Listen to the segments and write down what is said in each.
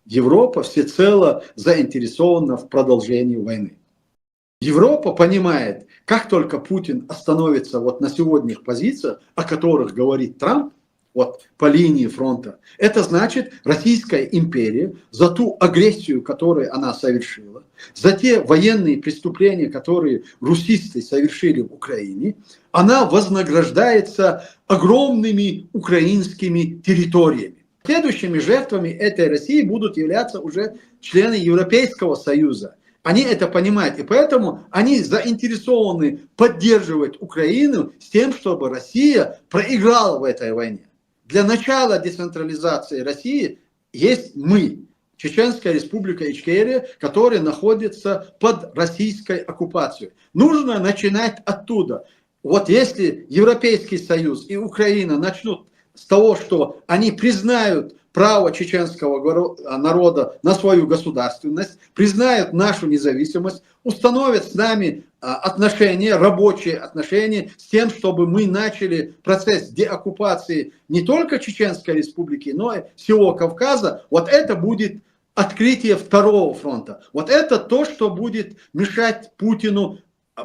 Европа всецело заинтересована в продолжении войны. Европа понимает, как только Путин остановится вот на сегодняшних позициях, о которых говорит Трамп, вот по линии фронта, это значит, Российская империя за ту агрессию, которую она совершила, за те военные преступления, которые русисты совершили в Украине, она вознаграждается огромными украинскими территориями. Следующими жертвами этой России будут являться уже члены Европейского Союза. Они это понимают, и поэтому они заинтересованы поддерживать Украину с тем, чтобы Россия проиграла в этой войне. Для начала децентрализации России есть мы, Чеченская республика Ичкерия, которая находится под российской оккупацией. Нужно начинать оттуда. Вот если Европейский Союз и Украина начнут с того, что они признают право чеченского народа на свою государственность, признают нашу независимость, установят с нами отношения, рабочие отношения, с тем, чтобы мы начали процесс деоккупации не только Чеченской республики, но и всего Кавказа, вот это будет открытие второго фронта. Вот это то, что будет мешать Путину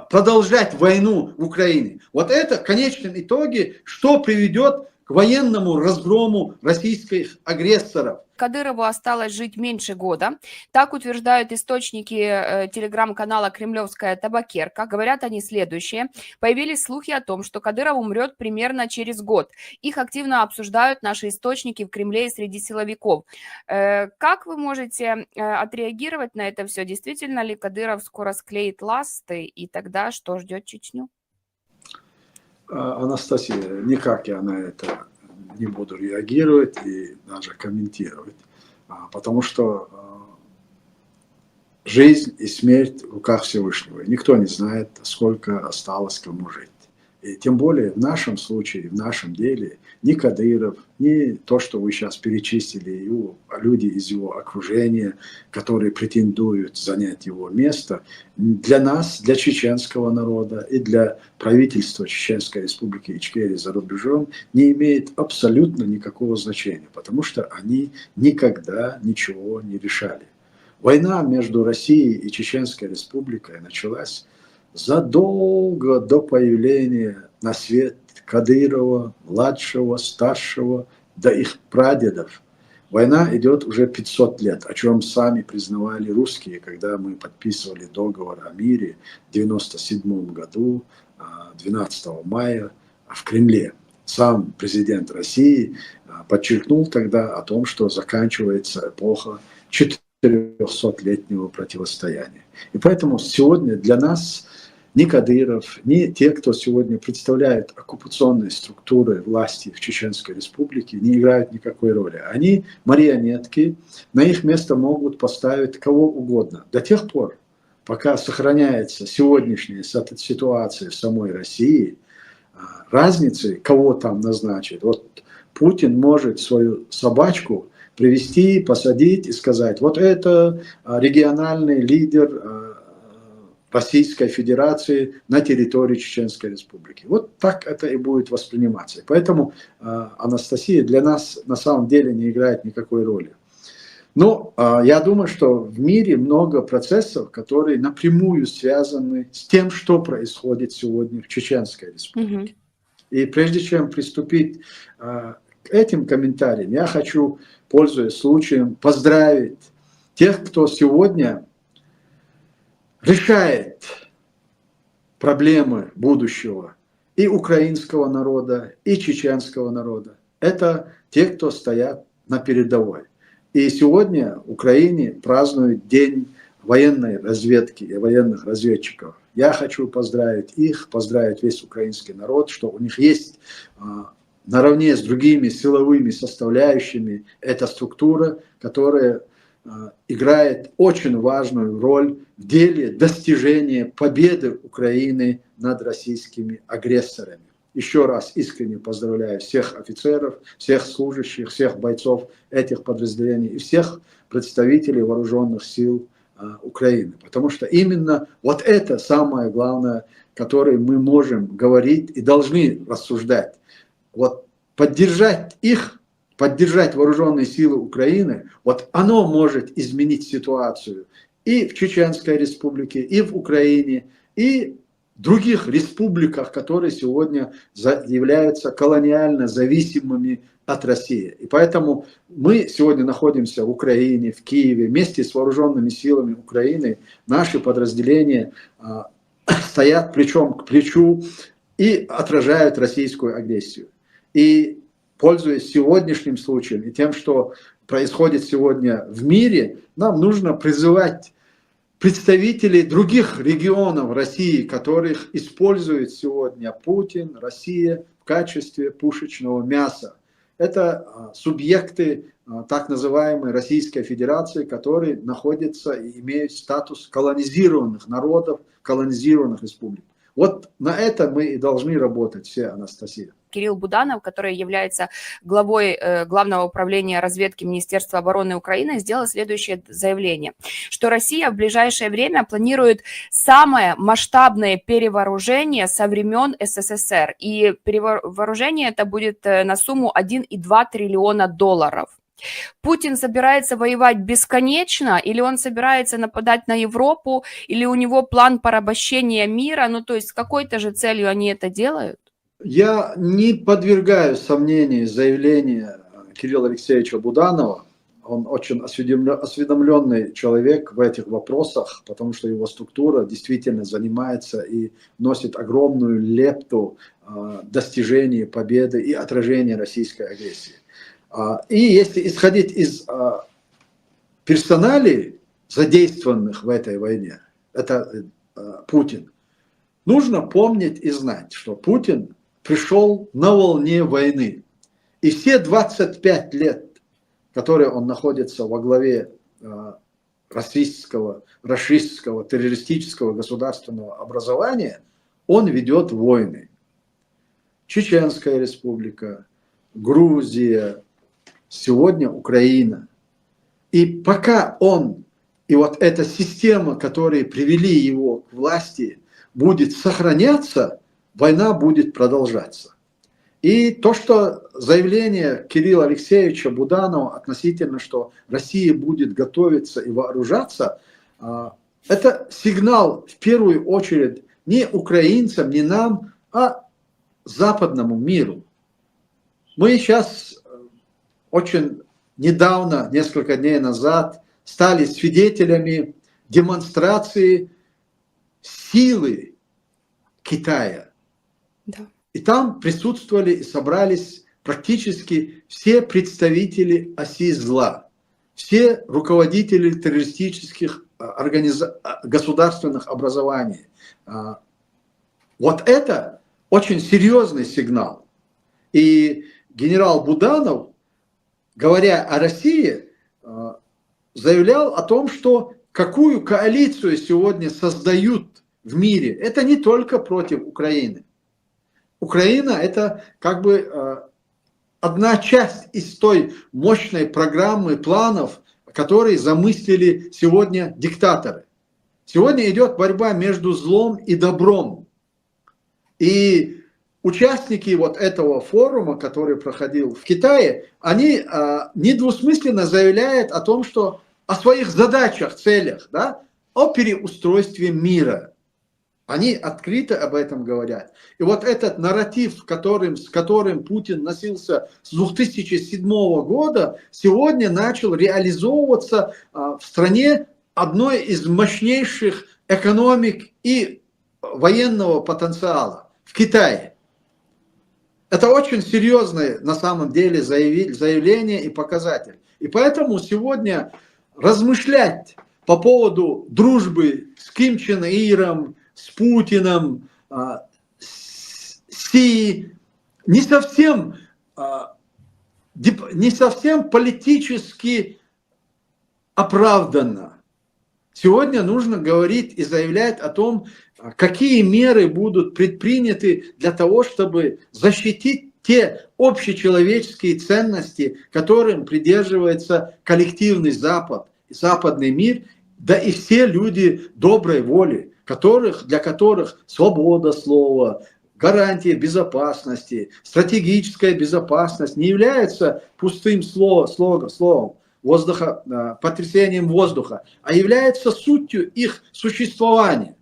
продолжать войну в Украине. Вот это в конечном итоге, что приведет к военному разгрому российских агрессоров. Кадырову осталось жить меньше года. Так утверждают источники телеграм-канала «Кремлевская табакерка». Говорят они следующее. Появились слухи о том, что Кадыров умрет примерно через год. Их активно обсуждают наши источники в Кремле и среди силовиков. Как вы можете отреагировать на это все? Действительно ли Кадыров скоро склеит ласты, и тогда что ждет Чечню? Анастасия, никак я на это не буду реагировать и даже комментировать, потому что жизнь и смерть в руках Всевышнего. И никто не знает, сколько осталось кому жить. И тем более в нашем случае, в нашем деле, ни Кадыров, ни то, что вы сейчас перечислили, его, люди из его окружения, которые претендуют занять его место, для нас, для чеченского народа и для правительства Чеченской республики Ичкерия за рубежом не имеет абсолютно никакого значения, потому что они никогда ничего не решали. Война между Россией и Чеченской республикой началась задолго до появления на свет Кадырова, младшего, старшего, до их прадедов. Война идет уже 500 лет, о чем сами признавали русские, когда мы подписывали договор о мире в 1997 году, 12 мая в Кремле. Сам президент России подчеркнул тогда о том, что заканчивается эпоха 400-летнего противостояния. И поэтому сегодня для нас ни Кадыров, ни те, кто сегодня представляет оккупационные структуры власти в Чеченской республике, не играют никакой роли. Они марионетки, на их место могут поставить кого угодно. До тех пор, пока сохраняется сегодняшняя ситуация в самой России, разницы, кого там назначить. Вот Путин может свою собачку привести, посадить и сказать, вот это региональный лидер Российской Федерации на территории Чеченской Республики. Вот так это и будет восприниматься. Поэтому Анастасия для нас на самом деле не играет никакой роли. Но я думаю, что в мире много процессов, которые напрямую связаны с тем, что происходит сегодня в Чеченской Республике. И прежде чем приступить к этим комментариям, я хочу, пользуясь случаем, поздравить тех, кто сегодня решает проблемы будущего и украинского народа, и чеченского народа. Это те, кто стоят на передовой. И сегодня в Украине празднуют День военной разведки и военных разведчиков. Я хочу поздравить их, поздравить весь украинский народ, что у них есть наравне с другими силовыми составляющими эта структура, которая играет очень важную роль в деле достижения победы Украины над российскими агрессорами. Еще раз искренне поздравляю всех офицеров, всех служащих, всех бойцов этих подразделений и всех представителей вооруженных сил Украины. Потому что именно вот это самое главное, которое мы можем говорить и должны рассуждать. Вот поддержать их поддержать вооруженные силы Украины, вот оно может изменить ситуацию и в Чеченской республике, и в Украине, и в других республиках, которые сегодня являются колониально зависимыми от России. И поэтому мы сегодня находимся в Украине, в Киеве, вместе с вооруженными силами Украины. Наши подразделения стоят плечом к плечу и отражают российскую агрессию. И пользуясь сегодняшним случаем и тем, что происходит сегодня в мире, нам нужно призывать представителей других регионов России, которых использует сегодня Путин, Россия в качестве пушечного мяса. Это субъекты так называемой Российской Федерации, которые находятся и имеют статус колонизированных народов, колонизированных республик. Вот на это мы и должны работать все, Анастасия. Кирилл Буданов, который является главой Главного управления разведки Министерства обороны Украины, сделал следующее заявление, что Россия в ближайшее время планирует самое масштабное перевооружение со времен СССР. И перевооружение это будет на сумму 1,2 триллиона долларов. Путин собирается воевать бесконечно, или он собирается нападать на Европу, или у него план порабощения мира, ну то есть с какой-то же целью они это делают? Я не подвергаю сомнению заявления Кирилла Алексеевича Буданова. Он очень осведомленный человек в этих вопросах, потому что его структура действительно занимается и носит огромную лепту достижения победы и отражения российской агрессии. И если исходить из персоналей, задействованных в этой войне, это Путин, нужно помнить и знать, что Путин пришел на волне войны. И все 25 лет, которые он находится во главе российского террористического государственного образования, он ведет войны. Чеченская республика, Грузия, сегодня Украина. И пока он, и вот эта система, которые привели его к власти, будет сохраняться, война будет продолжаться. И то, что заявление Кирилла Алексеевича Буданова относительно, что Россия будет готовиться и вооружаться, это сигнал в первую очередь не украинцам, не нам, а западному миру. Мы сейчас очень недавно, несколько дней назад, стали свидетелями демонстрации силы Китая. Да. И там присутствовали и собрались практически все представители оси зла, все руководители террористических государственных образований. Вот это очень серьезный сигнал. И генерал Буданов, говоря о России, заявлял о том, что какую коалицию сегодня создают в мире. Это не только против Украины. Украина – это как бы одна часть из той мощной программы планов, которые замыслили сегодня диктаторы. Сегодня идет борьба между злом и добром. И участники вот этого форума, который проходил в Китае, они недвусмысленно заявляют о том, что о своих задачах, целях, да, о переустройстве мира. Они открыто об этом говорят. И вот этот нарратив, с которым Путин носился с 2007 года, сегодня начал реализовываться в стране одной из мощнейших экономик и военного потенциала в Китае. Это очень серьезное на самом деле заявление и показатель. И поэтому сегодня размышлять по поводу дружбы с Ким Чен Иром, с Путиным, с Си, не совсем политически оправданно. Сегодня нужно говорить и заявлять о том, какие меры будут предприняты для того, чтобы защитить те общечеловеческие ценности, которым придерживается коллективный Запад, западный мир, да и все люди доброй воли, для которых свобода слова, гарантия безопасности, стратегическая безопасность не является пустым словом воздуха, потрясением воздуха, а является сутью их существования.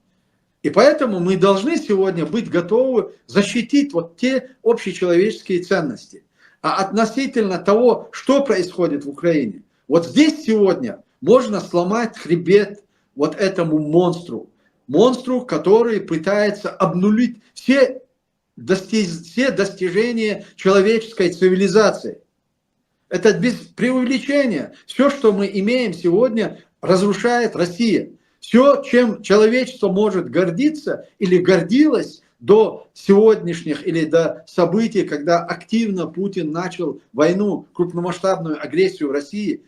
И поэтому мы должны сегодня быть готовы защитить вот те общечеловеческие ценности. А относительно того, что происходит в Украине, вот здесь сегодня можно сломать хребет вот этому монстру, который пытается обнулить все достижения человеческой цивилизации. Это без преувеличения. Все, что мы имеем сегодня, разрушает Россия. Все, чем человечество может гордиться или гордилось до сегодняшних или до событий, когда активно Путин начал войну, крупномасштабную агрессию в России,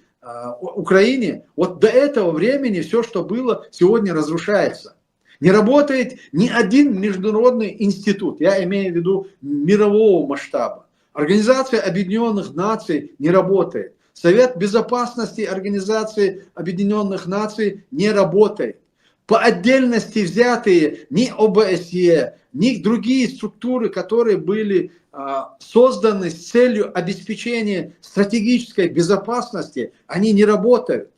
Украине, вот до этого времени все, что было, сегодня разрушается. Не работает ни один международный институт, я имею в виду мирового масштаба. Организация Объединенных Наций не работает. Совет Безопасности Организации Объединенных Наций не работает. По отдельности взятые ни ОБСЕ, ни другие структуры, которые были созданы с целью обеспечения стратегической безопасности, они не работают.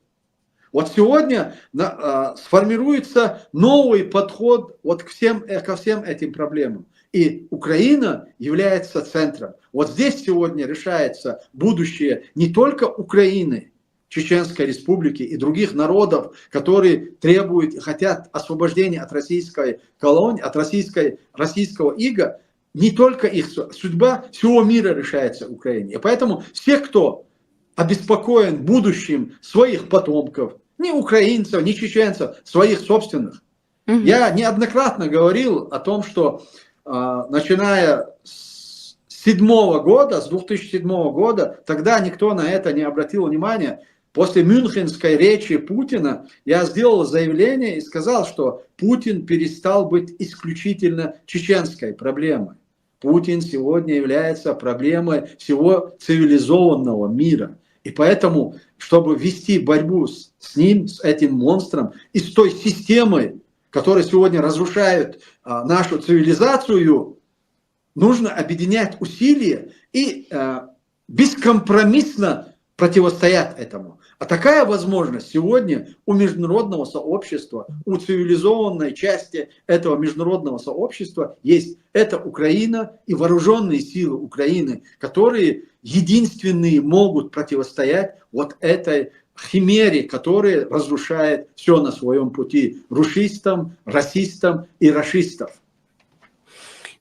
Вот сегодня сформируется новый подход вот ко всем этим проблемам. И Украина является центром. Вот здесь сегодня решается будущее не только Украины, Чеченской Республики и других народов, которые требуют и хотят освобождения от российской колонии, от российского ига. Не только их судьба всего мира решается в Украине. И поэтому все, кто обеспокоен будущим своих потомков, ни украинцев, ни чеченцев, своих собственных. Я неоднократно говорил о том, что начиная с 2007 года, тогда никто на это не обратил внимания. После мюнхенской речи Путина я сделал заявление и сказал, что Путин перестал быть исключительно чеченской проблемой. Путин сегодня является проблемой всего цивилизованного мира. И поэтому, чтобы вести борьбу с ним, с этим монстром и с той системой, которая сегодня разрушает нашу цивилизацию, нужно объединять усилия и бескомпромиссно противостоять этому. А такая возможность сегодня у международного сообщества, у цивилизованной части этого международного сообщества есть. Это Украина и вооруженные силы Украины, которые единственные могут противостоять вот этой химере, которая разрушает все на своем пути рушистам, расистам и рашистов.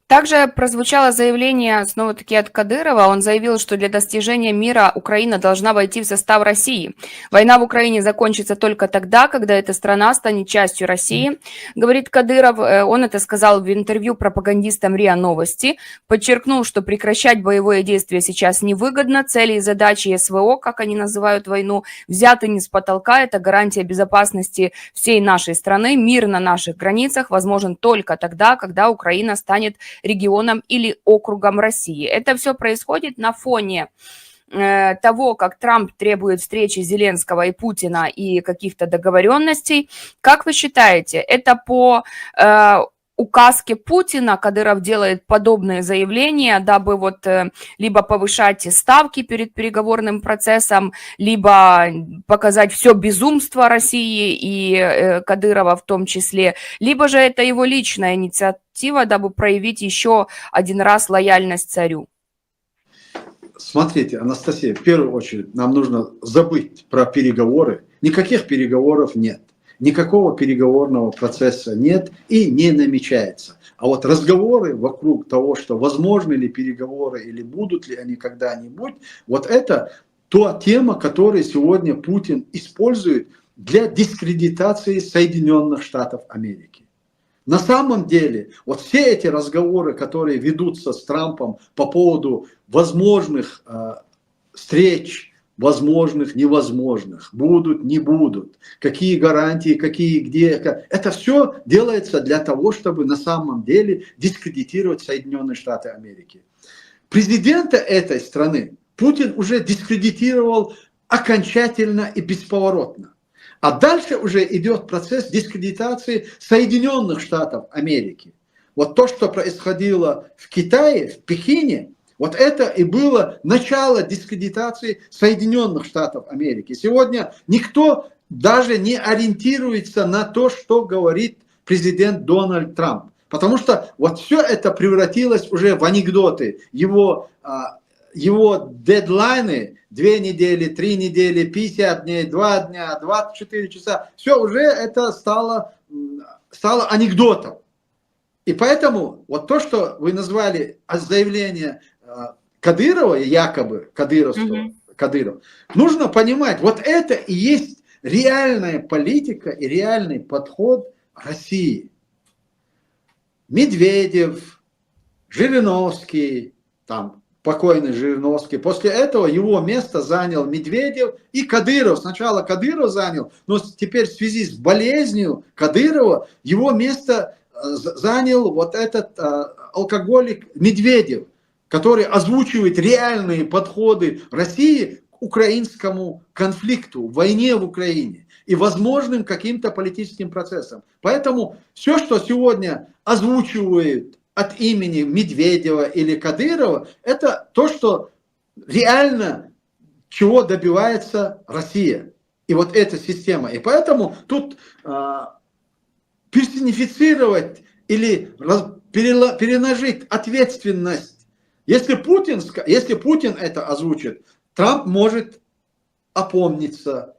Также прозвучало заявление, снова-таки от Кадырова. Он заявил, что для достижения мира Украина должна войти в состав России. Война в Украине закончится только тогда, когда эта страна станет частью России, говорит Кадыров. Он это сказал в интервью пропагандистам РИА Новости. Подчеркнул, что прекращать боевое действие сейчас невыгодно. Цели и задачи СВО, как они называют войну, взяты не с потолка. Это гарантия безопасности всей нашей страны. Мир на наших границах возможен только тогда, когда Украина станет регионом или округом России. Это все происходит на фоне того, как Трамп требует встречи Зеленского и Путина и каких-то договоренностей. Как вы считаете, это по указке Путина Кадыров делает подобные заявления, дабы вот либо повышать ставки перед переговорным процессом, либо показать все безумство России и Кадырова в том числе, либо же это его личная инициатива, дабы проявить еще один раз лояльность царю? Смотрите, Анастасия, в первую очередь нам нужно забыть про переговоры. Никаких переговоров нет. Никакого переговорного процесса нет и не намечается. А вот разговоры вокруг того, что возможны ли переговоры или будут ли они когда-нибудь, вот это та тема, которую сегодня Путин использует для дискредитации Соединенных Штатов Америки. На самом деле, вот все эти разговоры, которые ведутся с Трампом по поводу возможных встреч, возможных, невозможных, будут, не будут, какие гарантии, какие, где. Это все делается для того, чтобы на самом деле дискредитировать Соединенные Штаты Америки. Президента этой страны Путин уже дискредитировал окончательно и бесповоротно. А дальше уже идет процесс дискредитации Соединенных Штатов Америки. вот то, что происходило в Китае, в Пекине, вот это и было начало дискредитации Соединенных Штатов Америки. Сегодня никто даже не ориентируется на то, что говорит президент Дональд Трамп. Потому что вот все это превратилось уже в анекдоты. Его дедлайны 2 недели, 3 недели, 50 дней, 2 дня, 24 часа, все уже это стало анекдотом. И поэтому вот то, что вы назвали заявление Кадырова, якобы Кадыров, нужно понимать, вот это и есть реальная политика и реальный подход России. Медведев, Жириновский, там покойный Жириновский, после этого его место занял Медведев и Кадыров. Сначала Кадыров занял, но теперь в связи с болезнью Кадырова его место занял вот этот алкоголик Медведев, который озвучивает реальные подходы России к украинскому конфликту, войне в Украине и возможным каким-то политическим процессам. Поэтому все, что сегодня озвучивают от имени Медведева или Кадырова, это то, что реально чего добивается Россия. И вот эта система. И поэтому тут персонифицировать или переложить ответственность. Если Путин это озвучит, Трамп может опомниться,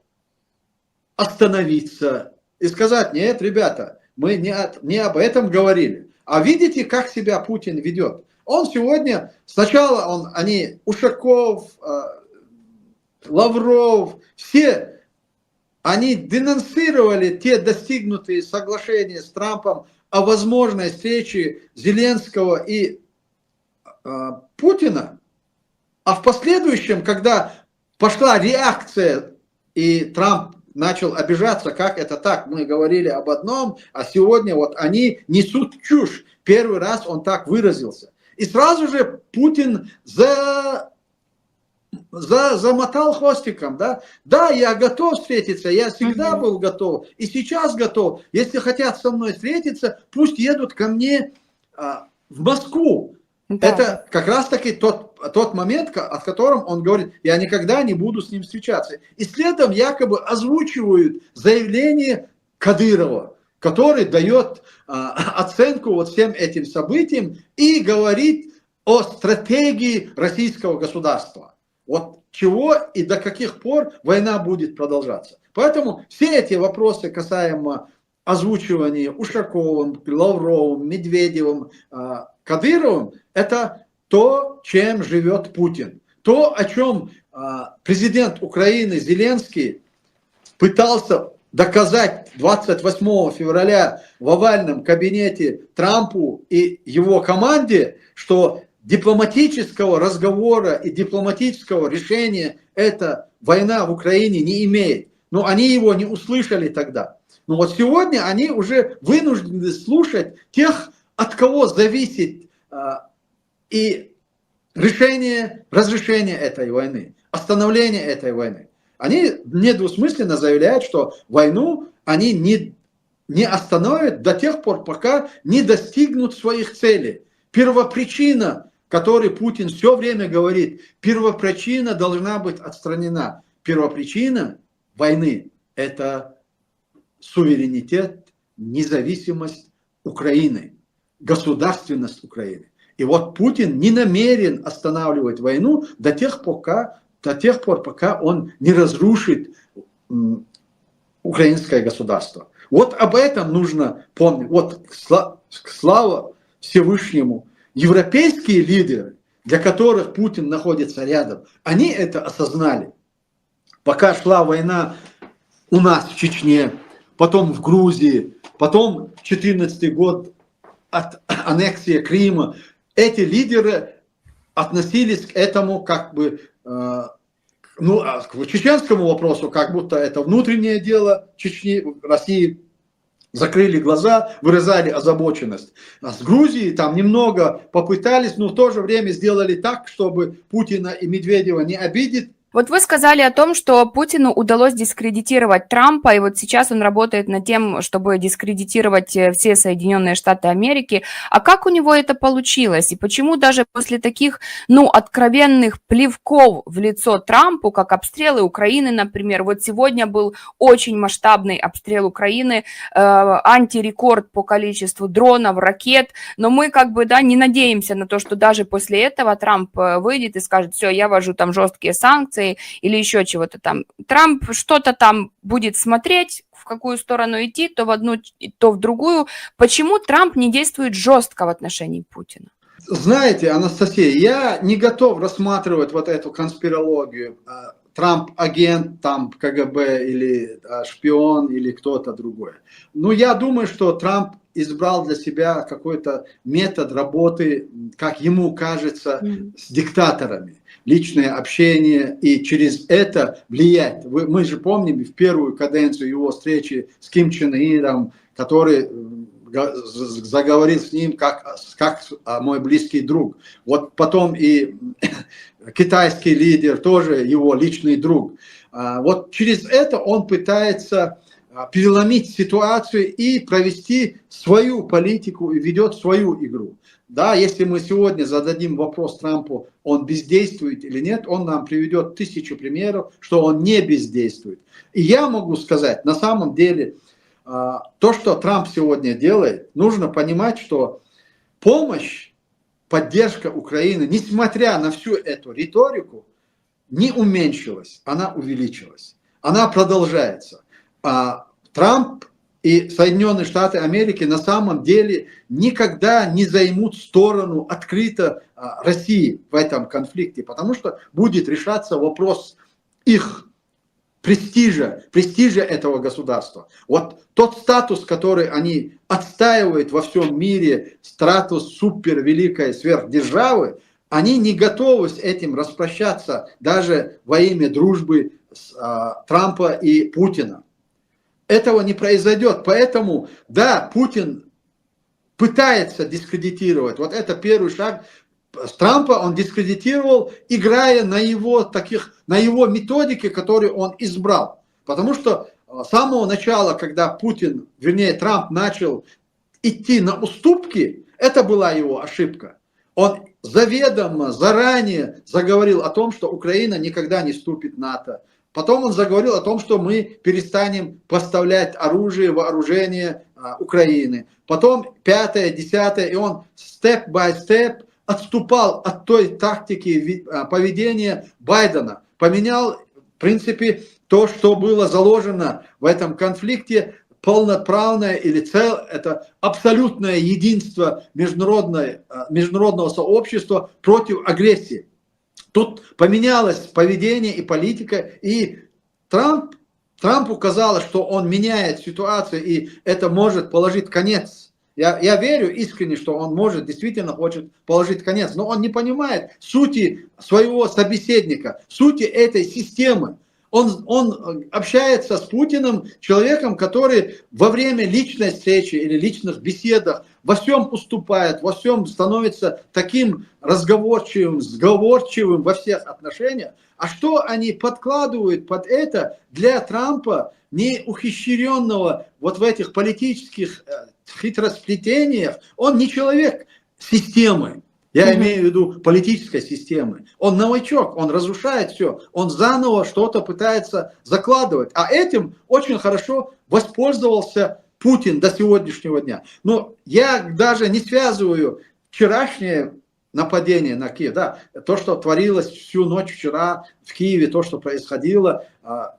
остановиться и сказать: нет, ребята, мы не об этом говорили. А видите, как себя Путин ведет? Он сегодня, сначала Ушаков, Лавров, все, они денонсировали те достигнутые соглашения с Трампом о возможной встрече Зеленского и Путина, а в последующем, когда пошла реакция и Трамп начал обижаться, как это так, мы говорили об одном, а сегодня вот они несут чушь. Первый раз он так выразился. И сразу же Путин замотал хвостиком, да, я готов встретиться, я всегда был готов, и сейчас готов. Если хотят со мной встретиться, пусть едут ко мне в Москву. Да. Это как раз таки тот момент, от котором он говорит: я никогда не буду с ним встречаться. И следом якобы озвучивают заявление Кадырова, который дает оценку вот всем этим событиям и говорит о стратегии российского государства. Вот чего и до каких пор война будет продолжаться. Поэтому все эти вопросы касаемо озвучивания Ушаковым, Лавровым, Медведевым, Кадыровым, это то, чем живет Путин. То, о чем президент Украины Зеленский пытался доказать 28 февраля в овальном кабинете Трампу и его команде, что дипломатического разговора и дипломатического решения эта война в Украине не имеет. Но они его не услышали тогда. Но вот сегодня они уже вынуждены слушать тех, от кого зависит и разрешение этой войны, остановление этой войны. Они недвусмысленно заявляют, что войну они не остановят до тех пор, пока не достигнут своих целей. Первопричина, которой Путин все время говорит, первопричина должна быть отстранена. Первопричина войны – это суверенитет, независимость Украины, государственность Украины. И вот Путин не намерен останавливать войну до тех пор, пока он не разрушит украинское государство. Вот об этом нужно помнить. Вот слава Всевышнему, европейские лидеры, для которых Путин находится рядом, они это осознали. Пока шла война у нас в Чечне, потом в Грузии, потом 2014 год от аннексии Крыма, эти лидеры относились к этому как бы, к чеченскому вопросу, как будто это внутреннее дело Чечни, России, закрыли глаза, выражали озабоченность. А с Грузией там немного попытались, но в то же время сделали так, чтобы Путина и Медведева не обидеть, Вот вы сказали о том, что Путину удалось дискредитировать Трампа, и вот сейчас он работает над тем, чтобы дискредитировать все Соединенные Штаты Америки. А как у него это получилось? И почему даже после таких, ну, откровенных плевков в лицо Трампу, как обстрелы Украины, например, вот сегодня был очень масштабный обстрел Украины, антирекорд по количеству дронов, ракет, но мы как бы, да, не надеемся на то, что даже после этого Трамп выйдет и скажет: все, я ввожу там жесткие санкции, или еще чего-то там. Трамп что-то там будет смотреть, в какую сторону идти, то в одну, то в другую. Почему Трамп не действует жестко в отношении Путина? Знаете, Анастасия, я не готов рассматривать вот эту конспирологию. Трамп агент, там КГБ или шпион или кто-то другой. Но я думаю, что Трамп избрал для себя какой-то метод работы, как ему кажется, с диктаторами. Личное общение и через это влиять. Мы же помним в первую каденцию его встречи с Ким Чен Иром, который заговорил с ним как мой близкий друг. Вот потом и китайский лидер тоже его личный друг. Вот через это он пытается переломить ситуацию и провести свою политику и ведет свою игру. Да, если мы сегодня зададим вопрос Трампу, он бездействует или нет, он нам приведет 1000 примеров, что он не бездействует. И я могу сказать, на самом деле, то, что Трамп сегодня делает, нужно понимать, что помощь, поддержка Украины, несмотря на всю эту риторику, не уменьшилась, она увеличилась, она продолжается. Трамп и Соединенные Штаты Америки на самом деле никогда не займут сторону открыто России в этом конфликте, потому что будет решаться вопрос их престижа этого государства. Вот тот статус, который они отстаивают во всем мире, статус супервеликой сверхдержавы, они не готовы с этим распрощаться даже во имя дружбы Трампа и Путина. Этого не произойдет. Поэтому, да, Путин пытается дискредитировать. Вот это первый шаг. С Трампа он дискредитировал, играя на его методике, которую он избрал. Потому что с самого начала, когда Трамп начал идти на уступки, это была его ошибка. Он заведомо, заранее заговорил о том, что Украина никогда не вступит в НАТО. Потом он заговорил о том, что мы перестанем поставлять оружие, вооружение Украины. Потом 5-е, 10-е, и он степ-бай-степ отступал от той тактики поведения Байдена. Поменял, в принципе, то, что было заложено в этом конфликте, полноправное это абсолютное единство международного сообщества против агрессии. Тут поменялось поведение и политика, и Трампу казалось, что он меняет ситуацию, и это может положить конец. Я верю искренне, что он действительно хочет положить конец, но он не понимает сути своего собеседника, сути этой системы. Он общается с Путиным, человеком, который во время личной встречи или личных беседах во всем уступает, во всем становится таким разговорчивым, сговорчивым во всех отношениях. А что они подкладывают под это для Трампа, не ухищренного вот в этих политических хитросплетениях? Он не человек системы. Я имею в виду политической системы. Он новичок, он разрушает все, он заново что-то пытается закладывать. А этим очень хорошо воспользовался Путин до сегодняшнего дня. Но я даже не связываю вчерашнее нападение на Киев, да, то, что творилось всю ночь вчера в Киеве, то, что происходило,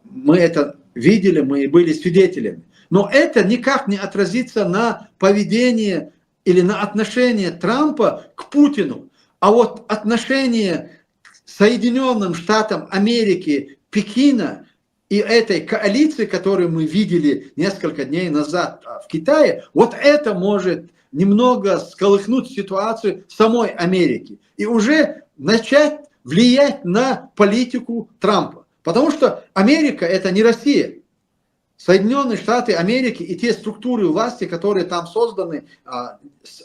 мы это видели, мы были свидетелями. Но это никак не отразится на поведении или на отношение Трампа к Путину. А вот отношение к Соединенным Штатам Америки, Пекина и этой коалиции, которую мы видели несколько дней назад в Китае, вот это может немного сколыхнуть ситуацию в самой Америке и уже начать влиять на политику Трампа. Потому что Америка – это не Россия. Соединенные Штаты Америки и те структуры власти, которые там созданы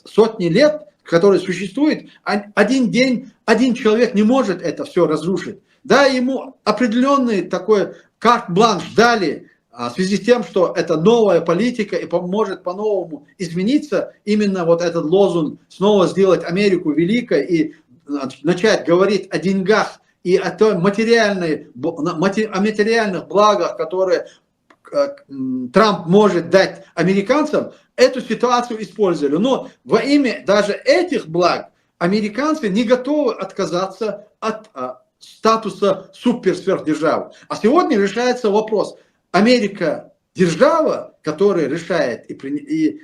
сотни лет, которые существуют, один день, один человек не может это все разрушить. Да, ему определенный такой карт-бланш дали в связи с тем, что это новая политика и может по-новому измениться. Именно вот этот лозунг снова сделать Америку великой и начать говорить о деньгах и о материальных благах, которые Трамп может дать американцам, эту ситуацию использовали. Но во имя даже этих благ американцы не готовы отказаться от статуса суперсверхдержавы. А сегодня решается вопрос: Америка держава, которая решает и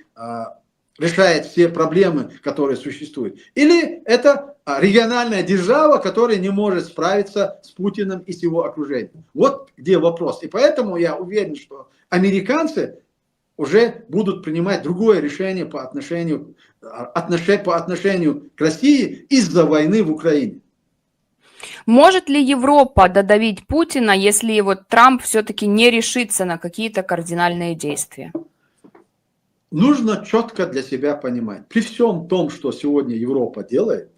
решает все проблемы, которые существуют, или это региональная держава, которая не может справиться с Путиным и с его окружением. Вот где вопрос. И поэтому я уверен, что американцы уже будут принимать другое решение по отношению к России из-за войны в Украине. Может ли Европа додавить Путина, если вот Трамп все-таки не решится на какие-то кардинальные действия? Нужно четко для себя понимать, при всем том, что сегодня Европа делает,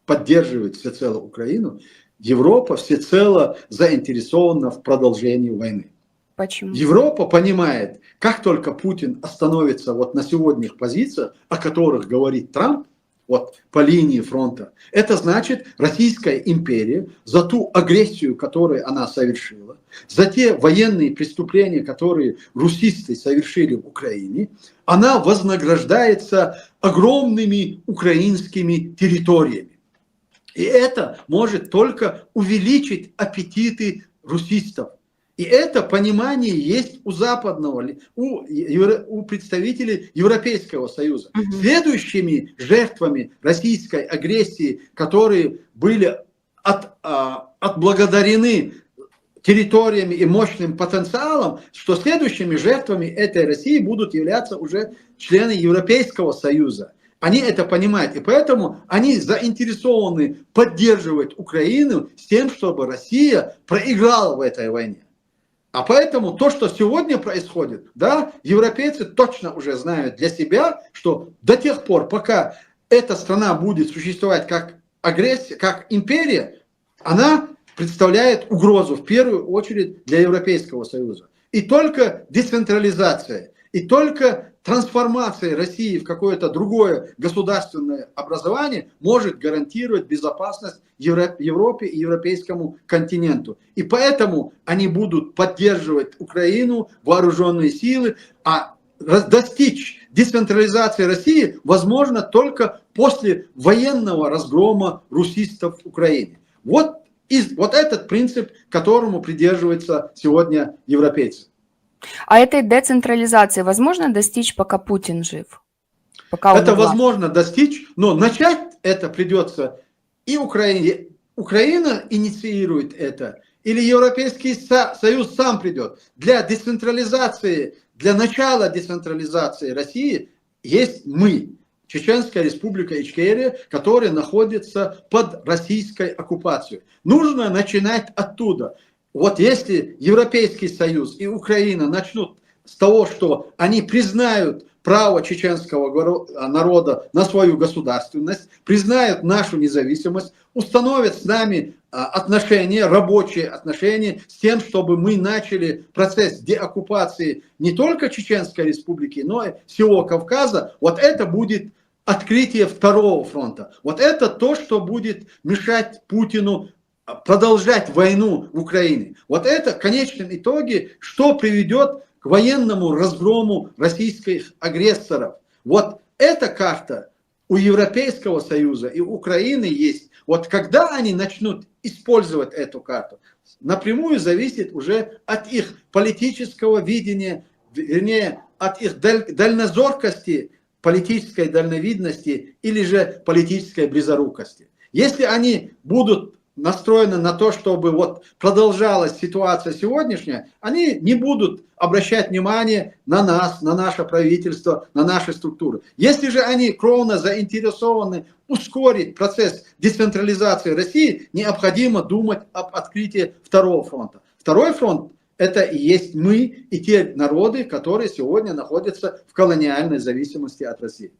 поддерживает всецело Украину, Европа всецело заинтересована в продолжении войны. Почему? Европа понимает, как только Путин остановится вот на сегодняшних позициях, о которых говорит Трамп, вот по линии фронта, это значит, Российская империя за ту агрессию, которую она совершила, за те военные преступления, которые русисты совершили в Украине, она вознаграждается огромными украинскими территориями. И это может только увеличить аппетиты русистов. И это понимание есть у западного, у представителей Европейского Союза. Следующими жертвами российской агрессии, которые были отблагодарены территориями и мощным потенциалом, что следующими жертвами этой России будут являться уже члены Европейского Союза. Они это понимают, и поэтому они заинтересованы поддерживать Украину с тем, чтобы Россия проиграла в этой войне. А поэтому то, что сегодня происходит, да, европейцы точно уже знают для себя, что до тех пор, пока эта страна будет существовать как агрессия, как империя, она представляет угрозу в первую очередь для Европейского Союза. И только децентрализация, и только трансформация России в какое-то другое государственное образование может гарантировать безопасность Европе и европейскому континенту. И поэтому они будут поддерживать Украину, вооруженные силы, а достичь децентрализации России возможно только после военного разгрома русистов в Украине. Вот этот принцип, которому придерживаются сегодня европейцы. А этой децентрализации возможно достичь, пока Путин жив? Это возможно достичь, но начать это придется и Украине. Украина инициирует это, или Европейский Союз сам придет. Для децентрализации, для начала децентрализации России есть мы, Чеченская республика Ичкерия, которая находится под российской оккупацией. Нужно начинать оттуда. Вот если Европейский Союз и Украина начнут с того, что они признают право чеченского народа на свою государственность, признают нашу независимость, установят с нами отношения, рабочие отношения с тем, чтобы мы начали процесс деоккупации не только Чеченской республики, но и всего Кавказа, вот это будет открытие второго фронта. Вот это то, что будет мешать Путину продолжать войну в Украине. Вот это в конечном итоге, что приведет к военному разгрому российских агрессоров. Вот эта карта у Европейского Союза и Украины есть. Вот когда они начнут использовать эту карту, напрямую зависит уже от их политического видения, вернее, от их дальнозоркости, политической дальновидности или же политической близорукости. Если они будут настроены на то, чтобы вот продолжалась ситуация сегодняшняя, они не будут обращать внимание на нас, на наше правительство, на наши структуры. Если же они кровно заинтересованы ускорить процесс децентрализации России, необходимо думать об открытии второго фронта. Второй фронт – это и есть мы и те народы, которые сегодня находятся в колониальной зависимости от России.